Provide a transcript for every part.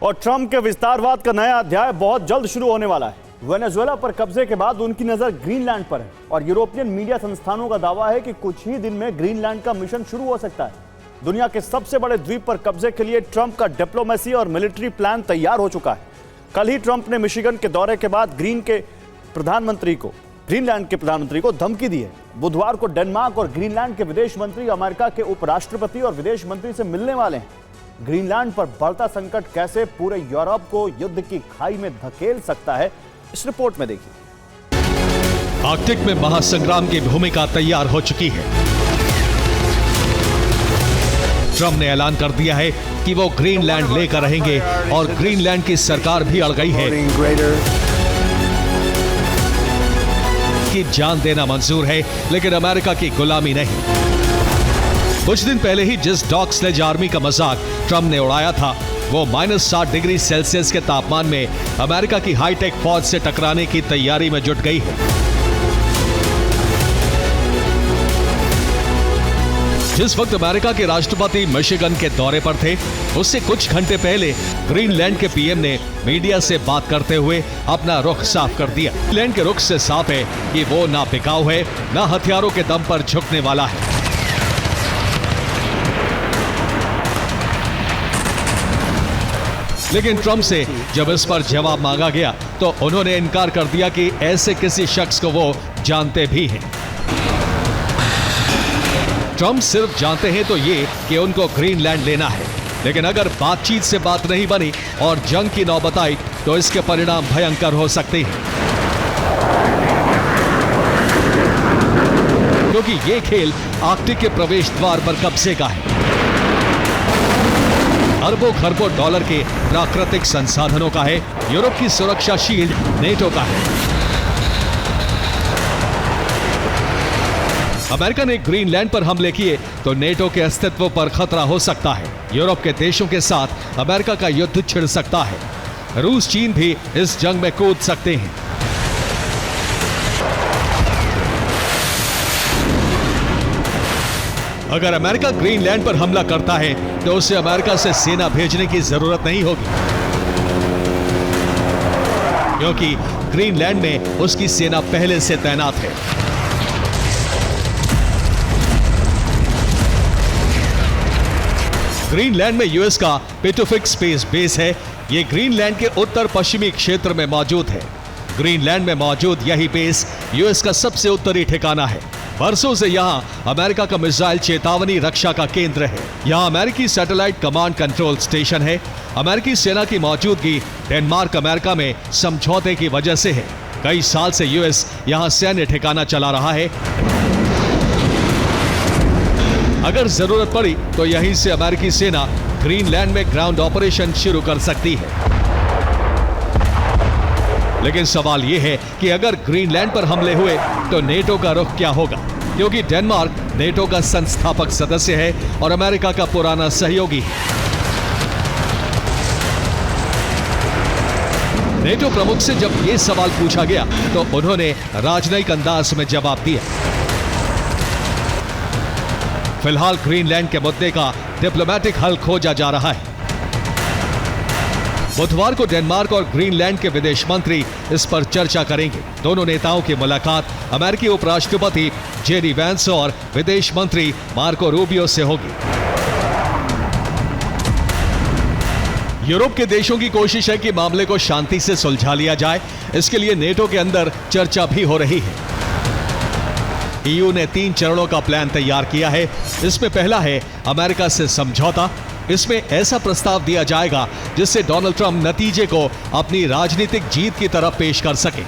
और ट्रंप के विस्तारवाद का नया अध्याय बहुत जल्द शुरू होने वाला है। वेनेजुएला पर कब्जे के बाद उनकी नजर ग्रीनलैंड पर है और यूरोपियन मीडिया संस्थानों का दावा है कि कुछ ही दिन में ग्रीनलैंड का मिशन शुरू हो सकता है। दुनिया के सबसे बड़े द्वीप पर कब्जे के लिए ट्रंप का डिप्लोमेसी और मिलिट्री प्लान तैयार हो चुका है। कल ही ट्रंप ने मिशिगन के दौरे के बाद ग्रीनलैंड के प्रधानमंत्री को धमकी दी है। बुधवार को डेनमार्क और ग्रीनलैंड के विदेश मंत्री अमेरिका के उपराष्ट्रपति और विदेश मंत्री से मिलने वाले हैं। ग्रीनलैंड पर बढ़ता संकट कैसे पूरे यूरोप को युद्ध की खाई में धकेल सकता है, इस रिपोर्ट में देखिए। आर्कटिक में महासंग्राम की भूमिका तैयार हो चुकी है। ट्रंप ने ऐलान कर दिया है कि वो ग्रीनलैंड लेकर रहेंगे और ग्रीनलैंड की सरकार भी अड़ गई है कि जान देना मंजूर है, लेकिन अमेरिका की गुलामी नहीं। कुछ दिन पहले ही जिस डॉग स्लेज आर्मी का मजाक ट्रंप ने उड़ाया था, वो -60 डिग्री सेल्सियस के तापमान में अमेरिका की हाईटेक फौज से टकराने की तैयारी में जुट गई है। जिस वक्त अमेरिका के राष्ट्रपति मिशिगन के दौरे पर थे, उससे कुछ घंटे पहले ग्रीनलैंड के पीएम ने मीडिया से बात करते हुए अपना रुख साफ कर दिया। ग्रीनलैंड के रुख से साफ है कि वो ना बिकाऊ है, ना हथियारों के दम पर झुकने वाला है। लेकिन ट्रंप से जब इस पर जवाब मांगा गया तो उन्होंने इनकार कर दिया कि ऐसे किसी शख्स को वो जानते भी हैं। ट्रंप सिर्फ जानते हैं तो ये कि उनको ग्रीनलैंड लेना है, लेकिन अगर बातचीत से बात नहीं बनी और जंग की नौबत आई तो इसके परिणाम भयंकर हो सकते हैं, क्योंकि ये खेल आर्कटिक के प्रवेश द्वार पर कब्जे का है। अरबों खरबों डॉलर के प्राकृतिक संसाधनों का है। यूरोप की सुरक्षा शील्ड नेटो का है। अमेरिका ने ग्रीनलैंड पर हमले किए तो नेटो के अस्तित्व पर खतरा हो सकता है। यूरोप के देशों के साथ अमेरिका का युद्ध छिड़ सकता है। रूस चीन भी इस जंग में कूद सकते हैं। अगर अमेरिका ग्रीनलैंड पर हमला करता है तो उसे अमेरिका से सेना भेजने की जरूरत नहीं होगी, क्योंकि ग्रीनलैंड में उसकी सेना पहले से तैनात है। ग्रीनलैंड में यूएस का पेटोफिक स्पेस बेस है। यह ग्रीनलैंड के उत्तर पश्चिमी क्षेत्र में मौजूद है। ग्रीनलैंड में मौजूद यही बेस यूएस का सबसे उत्तरी ठिकाना है। बरसों से यहां अमेरिका का मिसाइल चेतावनी रक्षा का केंद्र है। यहां अमेरिकी सैटेलाइट कमांड कंट्रोल स्टेशन है। अमेरिकी सेना की मौजूदगी डेनमार्क अमेरिका में समझौते की वजह से है। कई साल से यूएस यहां सैन्य ठिकाना चला रहा है। अगर जरूरत पड़ी तो यहीं से अमेरिकी सेना ग्रीनलैंड में ग्राउंड ऑपरेशन शुरू कर सकती है। लेकिन सवाल यह है कि अगर ग्रीनलैंड पर हमले हुए तो नेटो का रुख क्या होगा, क्योंकि डेनमार्क नेटो का संस्थापक सदस्य है और अमेरिका का पुराना सहयोगी है। नेटो प्रमुख से जब यह सवाल पूछा गया तो उन्होंने राजनयिक अंदाज में जवाब दिया। फिलहाल ग्रीनलैंड के मुद्दे का डिप्लोमेटिक हल खोजा जा रहा है। बुधवार को डेनमार्क और ग्रीनलैंड के विदेश मंत्री इस पर चर्चा करेंगे। दोनों नेताओं की मुलाकात अमेरिकी उपराष्ट्रपति जेडी वैंस और विदेश मंत्री मार्को रूबियो से होगी। यूरोप के देशों की कोशिश है कि मामले को शांति से सुलझा लिया जाए। इसके लिए नेटो के अंदर चर्चा भी हो रही है। ईयू ने 3 चरणों का प्लान तैयार किया है। इसमें पहला है अमेरिका से समझौता। इसमें ऐसा प्रस्ताव दिया जाएगा जिससे डोनाल्ड ट्रंप नतीजे को अपनी राजनीतिक जीत की तरफ पेश कर सके।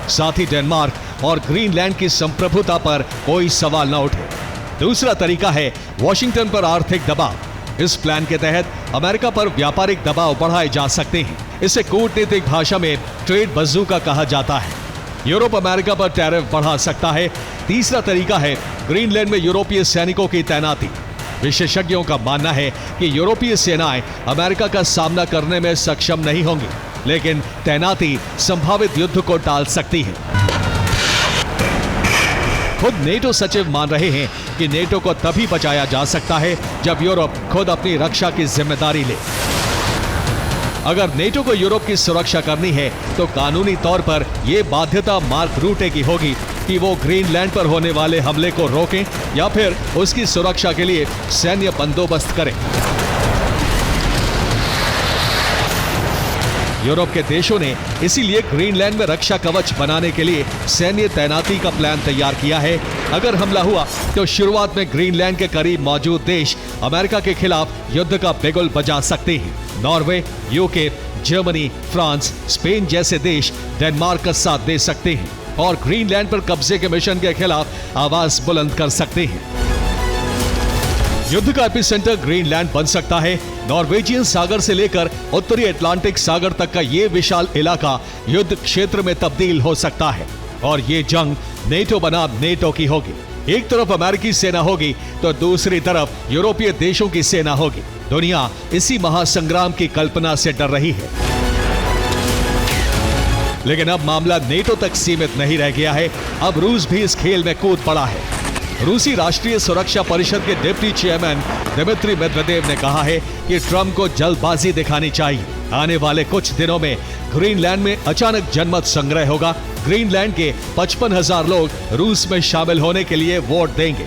साथ ही डेनमार्क और ग्रीनलैंड की संप्रभुता पर कोई सवाल न उठे। दूसरा तरीका है वॉशिंगटन पर आर्थिक दबाव। इस प्लान के तहत अमेरिका पर व्यापारिक दबाव बढ़ाए जा सकते हैं। इसे कूटनीतिक भाषा में ट्रेड बज़ूका कहा जाता है। यूरोप अमेरिका पर टैरिफ बढ़ा सकता है। तीसरा तरीका है ग्रीनलैंड में यूरोपीय सैनिकों की तैनाती। विशेषज्ञों का मानना है कि यूरोपीय सेनाएं अमेरिका का सामना करने में सक्षम नहीं होंगी, लेकिन तैनाती संभावित युद्ध को टाल सकती है। खुद नेटो सचिव मान रहे हैं कि नेटो को तभी बचाया जा सकता है जब यूरोप खुद अपनी रक्षा की जिम्मेदारी ले। अगर नेटो को यूरोप की सुरक्षा करनी है तो कानूनी तौर पर यह बाध्यता मार्क रूटे की होगी कि वो ग्रीनलैंड पर होने वाले हमले को रोकें या फिर उसकी सुरक्षा के लिए सैन्य बंदोबस्त करें। यूरोप के देशों ने इसीलिए ग्रीनलैंड में रक्षा कवच बनाने के लिए सैन्य तैनाती का प्लान तैयार किया है। अगर हमला हुआ तो शुरुआत में ग्रीनलैंड के करीब मौजूद देश अमेरिका के खिलाफ युद्ध का बिगुल बजा सकते हैं। Norway, UK, Germany, France, Spain जैसे देश डेनमार्क का साथ दे सकते हैं और ग्रीनलैंड पर कब्जे के मिशन के खिलाफ आवाज बुलंद कर सकते हैं। युद्ध का एपिसेंटर ग्रीनलैंड बन सकता है। नॉर्वेजियन सागर से लेकर उत्तरी अटलांटिक सागर तक का यह विशाल इलाका युद्ध क्षेत्र में तब्दील हो सकता है और ये जंग नेटो बनाम नेटो की होगी। एक तरफ अमेरिकी सेना होगी तो दूसरी तरफ यूरोपीय देशों की सेना होगी। दुनिया इसी महासंग्राम की कल्पना से डर रही है। लेकिन अब मामला नेटो तक सीमित नहीं रह गया है, अब रूस भी इस खेल में कूद पड़ा है। रूसी राष्ट्रीय सुरक्षा परिषद के डिप्टी चेयरमैन दिमित्री मेदवेदेव ने कहा है कि ट्रंप को जल्दबाजी दिखानी चाहिए। आने वाले कुछ दिनों में ग्रीनलैंड में अचानक जनमत संग्रह होगा। ग्रीनलैंड के 55,000 लोग रूस में शामिल होने के लिए वोट देंगे।